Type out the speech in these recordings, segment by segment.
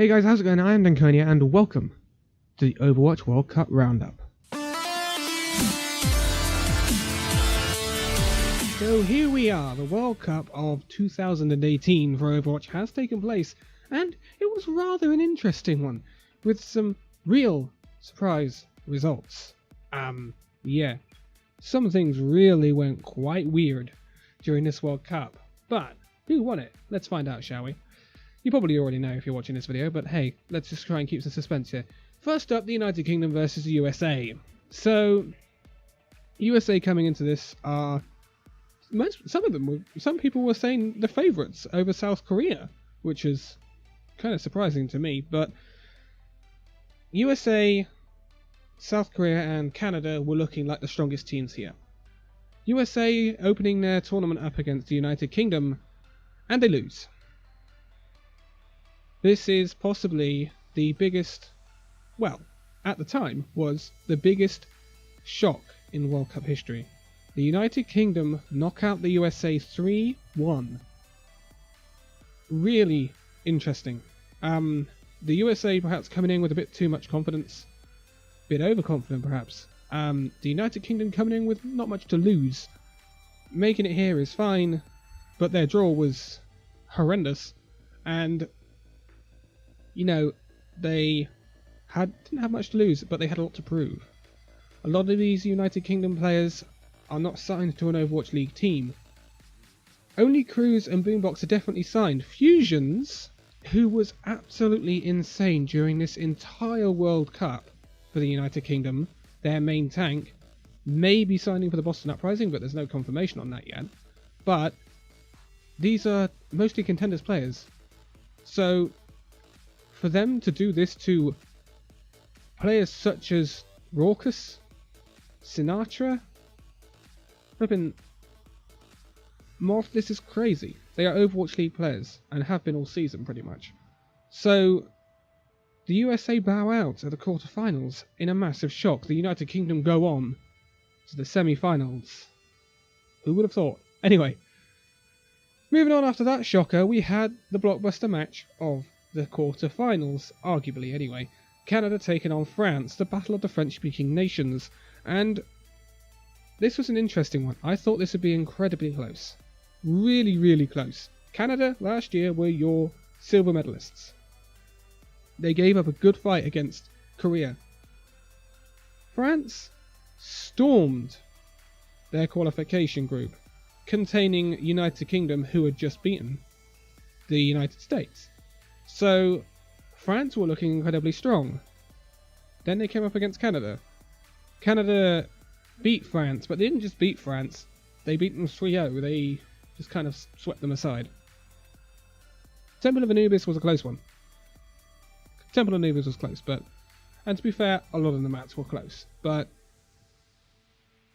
Hey guys, how's it going? I am Danconia and welcome to the Overwatch World Cup Roundup. So here we are, the World Cup of 2018 for Overwatch has taken place, and it was rather an interesting one, with some real surprise results. Yeah, some things really went quite weird during this World Cup, but who won it? Let's find out, shall we? You probably already know if you're watching this video, but hey, let's just try and keep some suspense here. First up, the United Kingdom versus the USA. So, USA coming into this are... some people were saying the favourites over South Korea, which is kind of surprising to me, but USA, South Korea and Canada were looking like the strongest teams here. USA opening their tournament up against the United Kingdom, and they lose. This is possibly the biggest, well, at the time, was the biggest shock in World Cup history. The United Kingdom knock out the USA 3-1. Really interesting. The USA perhaps coming in with a bit too much confidence. A bit overconfident perhaps. The United Kingdom coming in with not much to lose. Making it here is fine, but their draw was horrendous. And you know, they didn't have much to lose, but they had a lot to prove. A lot of these United Kingdom players are not signed to an Overwatch League team. Only Cruz and Boombox are definitely signed. Fusions, who was absolutely insane during this entire World Cup for the United Kingdom, their main tank, may be signing for the Boston Uprising, but there's no confirmation on that yet. But these are mostly contenders players. So for them to do this to players such as Raucus, Sinatra, flipping Morph, this is crazy. They are Overwatch League players and have been all season pretty much. So the USA bow out at the quarterfinals in a massive shock. The United Kingdom go on to the semi-finals. Who would have thought? Anyway, moving on after that shocker, we had the blockbuster match of the quarter-finals, arguably anyway. Canada taking on France, the battle of the French-speaking nations, and this was an interesting one. I thought this would be incredibly close. Really, really close. Canada last year were your silver medalists. They gave up a good fight against Korea. France stormed their qualification group, containing United Kingdom, who had just beaten the United States. So, France were looking incredibly strong. Then they came up against Canada. Canada beat France, but they didn't just beat France. They beat them 3-0. They just kind of swept them aside. Temple of Anubis was a close one. Temple of Anubis was close, but... and to be fair, a lot of the maps were close. But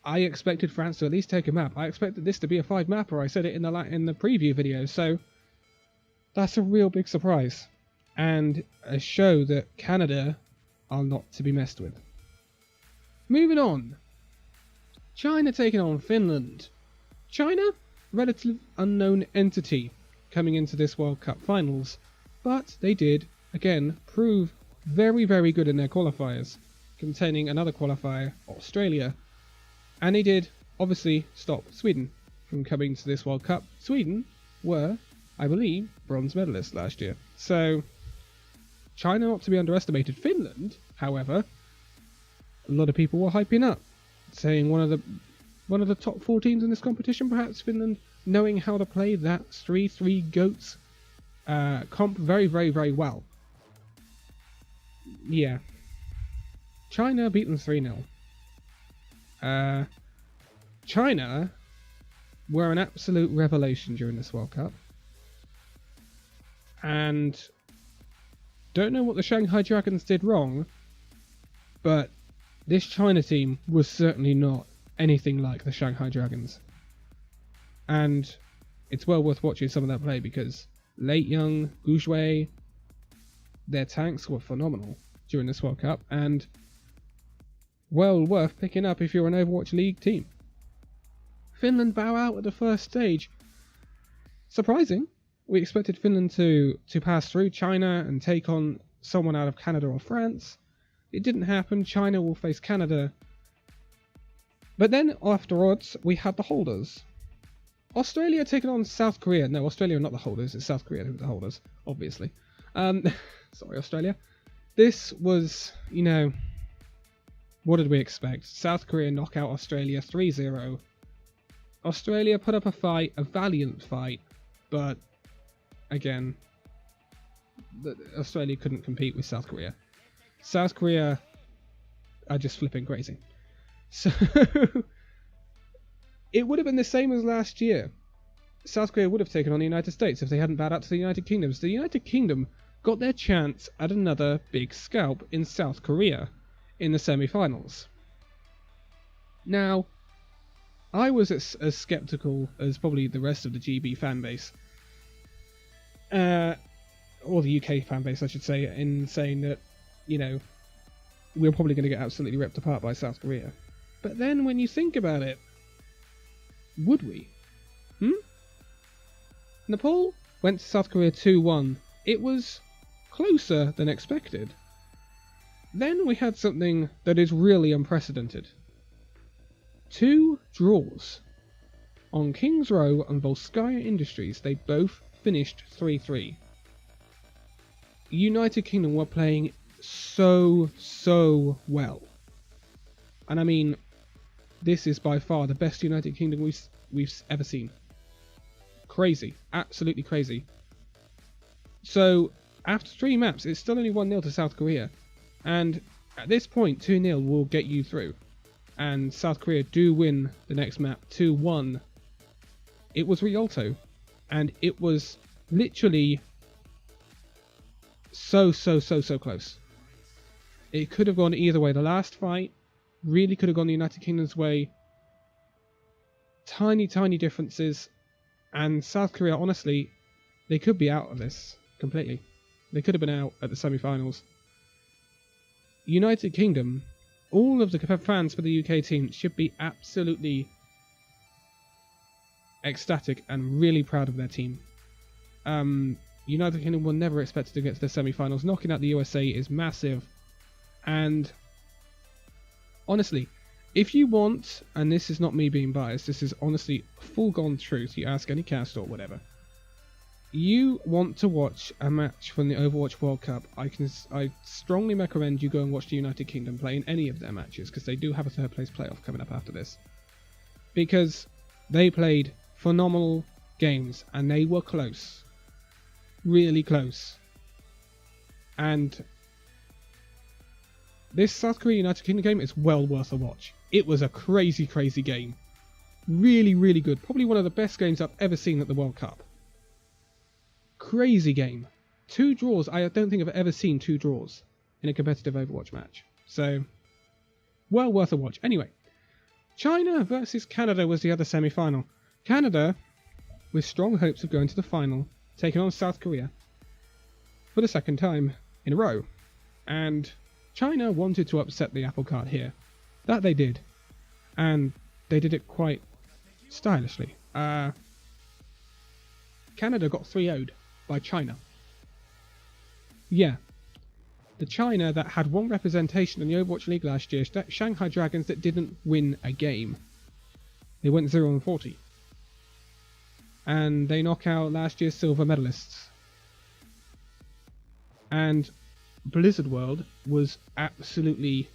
I expected France to at least take a map. I expected this to be a 5-mapper. I said it in the preview video, so that's a real big surprise, and a show that Canada are not to be messed with. Moving on. China taking on Finland. China, relatively unknown entity coming into this World Cup finals, but they did, again, prove very, very good in their qualifiers, containing another qualifier, Australia, and they did, obviously, stop Sweden from coming to this World Cup. Sweden were, I believe, bronze medalists last year. So, China not to be underestimated. Finland, however, a lot of people were hyping up, saying one of the top 4 teams in this competition, perhaps Finland, knowing how to play that 3-3 GOATs comp very, very, very well. Yeah. China beat them 3-0. China were an absolute revelation during this World Cup. And don't know what the Shanghai Dragons did wrong, but this China team was certainly not anything like the Shanghai Dragons. And it's well worth watching some of that play, because Late Young, Gushui, their tanks were phenomenal during this World Cup, and well worth picking up if you're an Overwatch League team. Finland bow out at the first stage. Surprising, We expected Finland to pass through China and take on someone out of Canada or France. It didn't happen. China will face Canada. But then afterwards, we had the holders. Australia taking on South Korea. No, Australia are not the holders. It's South Korea who are the holders, obviously. Sorry, Australia. This was, you know, what did we expect? South Korea knock out Australia 3-0. Australia put up a fight, a valiant fight, but again, Australia couldn't compete with South Korea. South Korea are just flipping crazy. So it would have been the same as last year. South Korea would have taken on the United States if they hadn't bowed out to the United Kingdom. So the United Kingdom got their chance at another big scalp in South Korea in the semi-finals. Now, I was as skeptical as probably the rest of the GB fan base, or the UK fan base, I should say, in saying that, you know, we're probably going to get absolutely ripped apart by South Korea. But then when you think about it, would we? Nepal went to South Korea 2-1. It was closer than expected. Then we had something that is really unprecedented. 2 draws. On Kings Row and Volskaya Industries, they both finished 3-3. United Kingdom were playing so well. And I mean, this is by far the best United Kingdom we've ever seen. Crazy. Absolutely crazy. So, after 3 maps, it's still only 1-0 to South Korea. And at this point, 2-0 will get you through. And South Korea do win the next map 2-1. It was Rialto. And it was literally so close. It could have gone either way. The last fight really could have gone the United Kingdom's way. Tiny differences. And South Korea, honestly, they could be out of this completely. They could have been out at the semi-finals. United Kingdom, all of the fans for the UK team should be absolutely ecstatic and really proud of their team. United Kingdom were never expected to get to the semi-finals. Knocking out the USA is massive. And honestly, if you want, and this is not me being biased, this is honestly full-gone truth, you ask any cast or whatever, you want to watch a match from the Overwatch World Cup, I strongly recommend you go and watch the United Kingdom play in any of their matches, because they do have a third place playoff coming up after this. Because they played phenomenal games, and they were close. Really close. And this South Korea United Kingdom game is well worth a watch. It was a crazy game. Really good. Probably one of the best games I've ever seen at the World Cup. Crazy game. 2 draws. I don't think I've ever seen 2 draws in a competitive Overwatch match. So, well worth a watch. Anyway, China versus Canada was the other semi-final. Canada, with strong hopes of going to the final, taking on South Korea for the 2nd time in a row. And China wanted to upset the apple cart here. That they did. And they did it quite stylishly. Canada got 3-0'd by China. Yeah. The China that had 1 representation in the Overwatch League last year, Shanghai Dragons, that didn't win a game. They went 0-40. And they knock out last year's silver medalists. And Blizzard World was absolutely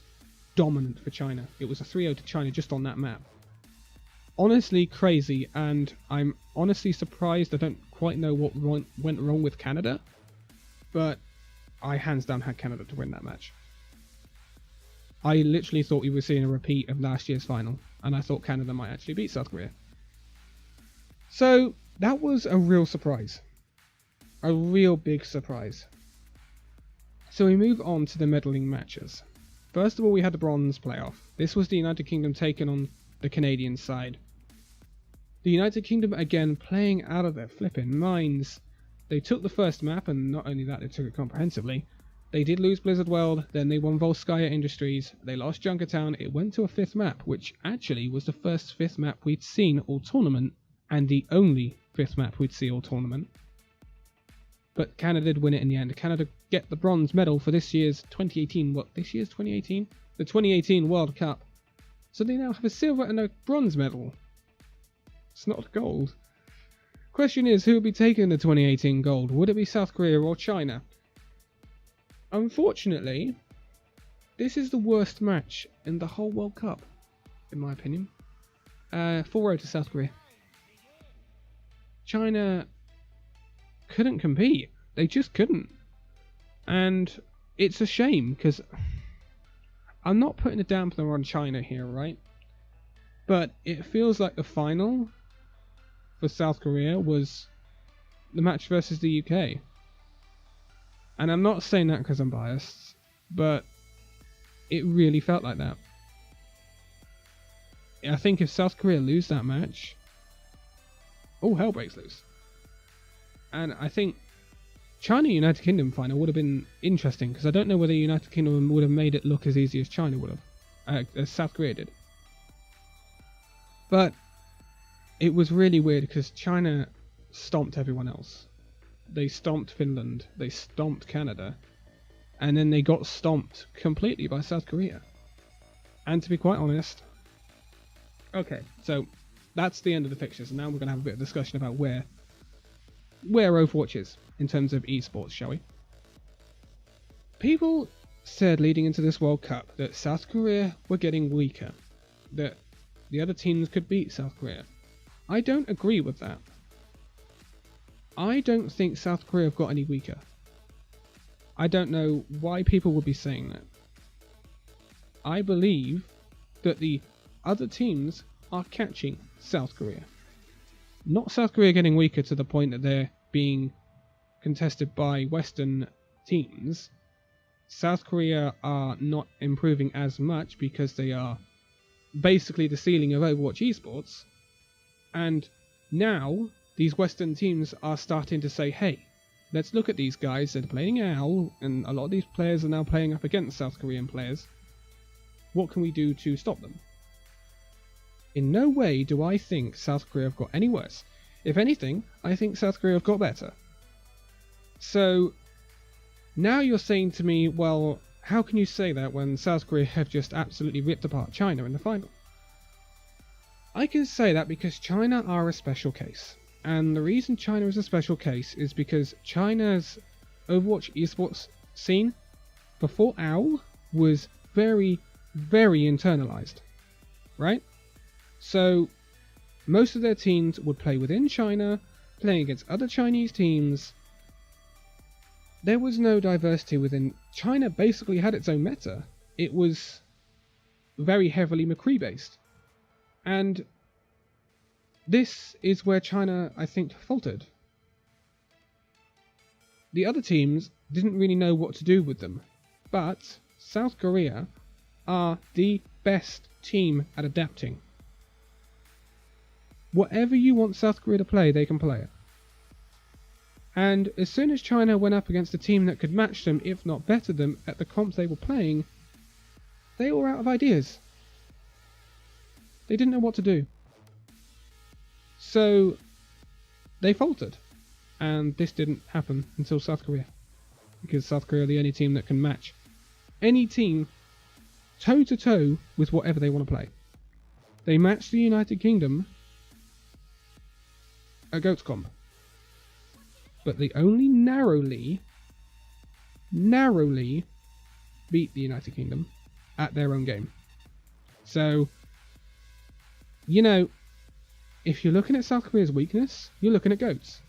dominant for China. It was a 3-0 to China just on that map. Honestly crazy, and I'm honestly surprised. I don't quite know what went wrong with Canada, but I hands down had Canada to win that match. I literally thought we were seeing a repeat of last year's final, and I thought Canada might actually beat South Korea. So that was a real surprise. A real big surprise. So we move on to the medaling matches. First of all, we had the bronze playoff. This was the United Kingdom taking on the Canadian side. The United Kingdom again playing out of their flipping minds. They took the first map, and not only that, they took it comprehensively. They did lose Blizzard World, then they won Volskaya Industries, they lost Junkertown, it went to a 5th map, which actually was the first 5th map we'd seen all tournament, and the only 5th map we'd see all tournament. but Canada did win it in the end. Canada get the bronze medal for this year's 2018. What, this year's 2018? The 2018 World Cup. So they now have a silver and a bronze medal. It's not gold. Question is, who will be taking the 2018 gold? Would it be South Korea or China? Unfortunately, this is the worst match in the whole World Cup, in my opinion. 4-0 to South Korea. China couldn't compete. They just couldn't. And it's a shame, because I'm not putting a dampener on China here, right? But it feels like the final for South Korea was the match versus the UK. And I'm not saying that because I'm biased, but it really felt like that. I think if South Korea lose that match, all hell breaks loose. And I think China United Kingdom final would have been interesting, because I don't know whether United Kingdom would have made it look as easy as China would have, as South Korea did. But it was really weird because China stomped everyone else. They stomped Finland, they stomped Canada, and then they got stomped completely by South Korea. And to be quite honest, okay, so that's the end of the fixtures, and now we're going to have a bit of discussion about where Overwatch is in terms of esports, shall we? People said leading into this World Cup that South Korea were getting weaker, that the other teams could beat South Korea. I don't agree with that. I don't think South Korea have got any weaker. I don't know why people would be saying that. I believe that the other teams are catching South Korea. Not South Korea getting weaker to the point that they're being contested by Western teams. South Korea are not improving as much because they are basically the ceiling of Overwatch esports. And now these Western teams are starting to say, hey, let's look at these guys. They're playing OWL, and a lot of these players are now playing up against South Korean players. What can we do to stop them? In no way do I think South Korea have got any worse. If anything, I think South Korea have got better. So now you're saying to me, well, how can you say that when South Korea have just absolutely ripped apart China in the final? I can say that because China are a special case. And the reason China is a special case is because China's Overwatch esports scene before OWL was very, very internalized, right? So most of their teams would play within China, playing against other Chinese teams. There was no diversity within. China basically had its own meta. It was very heavily McCree based. And this is where China, I think, faltered. The other teams didn't really know what to do with them. But South Korea are the best team at adapting. Whatever you want South Korea to play, they can play it. And as soon as China went up against a team that could match them, if not better them, at the comps they were playing, they were out of ideas. They didn't know what to do. So they faltered. And this didn't happen until South Korea. Because South Korea are the only team that can match any team toe to toe with whatever they want to play. They matched the United Kingdom at Goats Comp. But they only narrowly beat the United Kingdom at their own game. So, you know, if you're looking at South Korea's weakness, you're looking at Goats.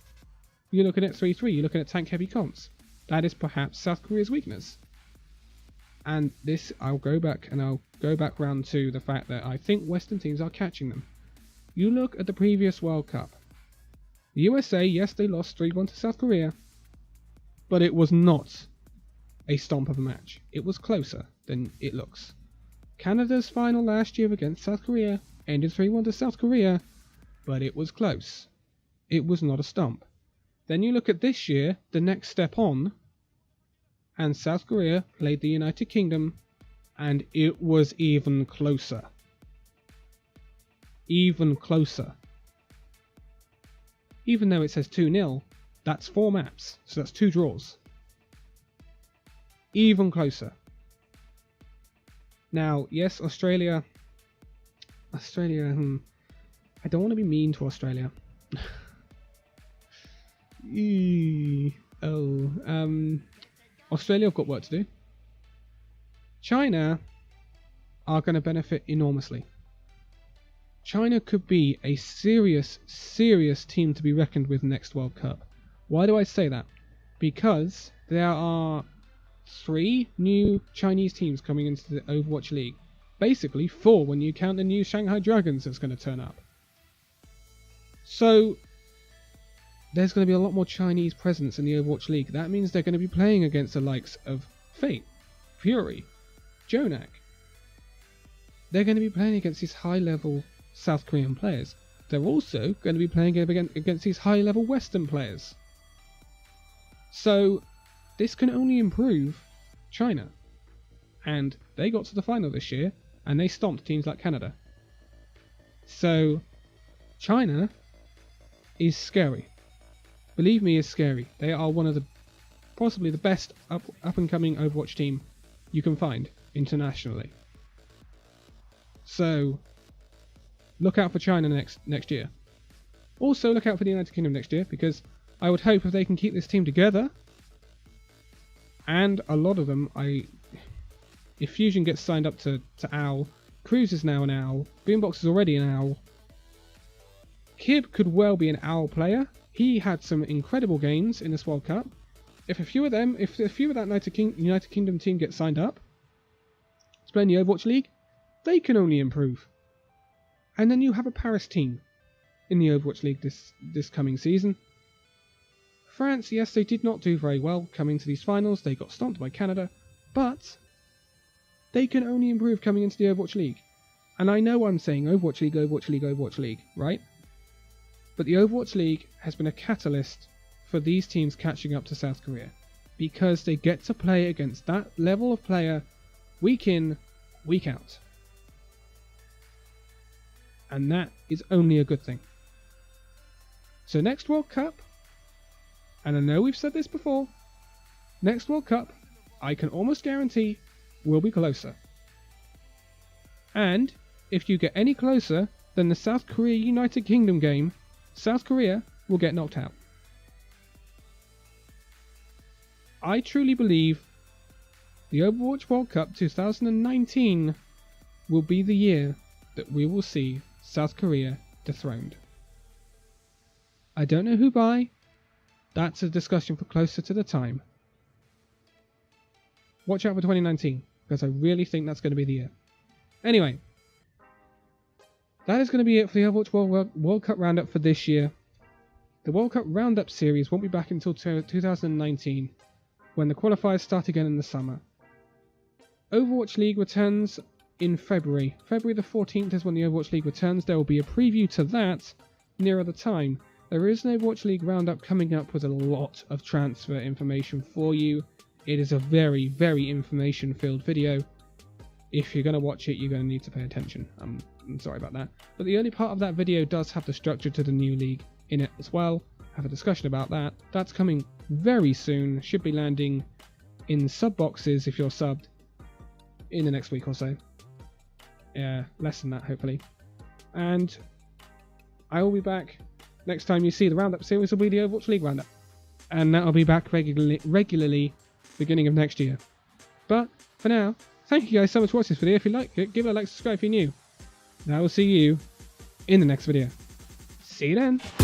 You're looking at 3-3, you're looking at tank heavy comps. That is perhaps South Korea's weakness. And this, I'll go back round to the fact that I think Western teams are catching them. You look at the previous World Cup. The USA, yes, they lost 3-1 to South Korea, but it was not a stomp of a match. It was closer than it looks. Canada's final last year against South Korea ended 3-1 to South Korea, but it was close. It was not a stomp. Then you look at this year, the next step on, and South Korea played the United Kingdom, and it was even closer. Even closer. Even though it says 2-0, That's 4 maps, so that's 2 draws. Even closer. Now, yes, Australia, I don't want to be mean to Australia. Australia have got work to do. China are going to benefit enormously. China could be a serious team to be reckoned with next World Cup. Why do I say that? Because there are 3 new Chinese teams coming into the Overwatch League. Basically 4 when you count the new Shanghai Dragons that's going to turn up. So there's going to be a lot more Chinese presence in the Overwatch League. That means they're going to be playing against the likes of Fate, Fury, JNATHYN. They're going to be playing against these high-level South Korean players. They're also going to be playing against these high-level Western players. So this can only improve China. And they got to the final this year, and they stomped teams like Canada. So China is scary. Believe me, is scary. They are one of the possibly the best up and coming Overwatch team you can find internationally. So look out for China next year. Also look out for the United Kingdom next year, because I would hope if they can keep this team together, and a lot of them, if Fusion gets signed up to OWL, Cruz is now an OWL, Boombox is already an OWL, Kib could well be an OWL player. He had some incredible games in this World Cup. If a few of that United Kingdom team get signed up to play in the Overwatch League, they can only improve. And then you have a Paris team in the Overwatch League this coming season. France, yes, they did not do very well coming to these finals. They got stomped by Canada, but they can only improve coming into the Overwatch League. And I know I'm saying Overwatch League, Overwatch League, Overwatch League, right? But the Overwatch League has been a catalyst for these teams catching up to South Korea, because they get to play against that level of player week in, week out. And that is only a good thing. So next World Cup, and I know we've said this before, next World Cup, I can almost guarantee, will be closer. And if you get any closer than the South Korea United Kingdom game, South Korea will get knocked out. I truly believe the Overwatch World Cup 2019 will be the year that we will see South Korea dethroned. I don't know who by. That's a discussion for closer to the time. Watch out for 2019, because I really think that's going to be the year. Anyway, that is going to be it for the Overwatch World Cup Roundup for this year. The World Cup Roundup series won't be back until 2019, when the qualifiers start again in the summer. Overwatch League returns in February. February the 14th is when the Overwatch League returns. There will be a preview to that nearer the time. There is an Overwatch League Roundup coming up with a lot of transfer information for you. It is a very, very information-filled video. If you're going to watch it, you're going to need to pay attention. I'm sorry about that. But the early part of that video does have the structure to the new league in it as well. Have a discussion about that. That's coming very soon. Should be landing in sub boxes if you're subbed in the next week or so. Yeah, less than that hopefully. And I will be back. Next time you see the Roundup series will be the Overwatch League Roundup. And that will be back regularly beginning of next year. But for now, thank you guys so much for watching this video. If you liked it, give it a like, subscribe if you're new. And I will see you in the next video. See you then.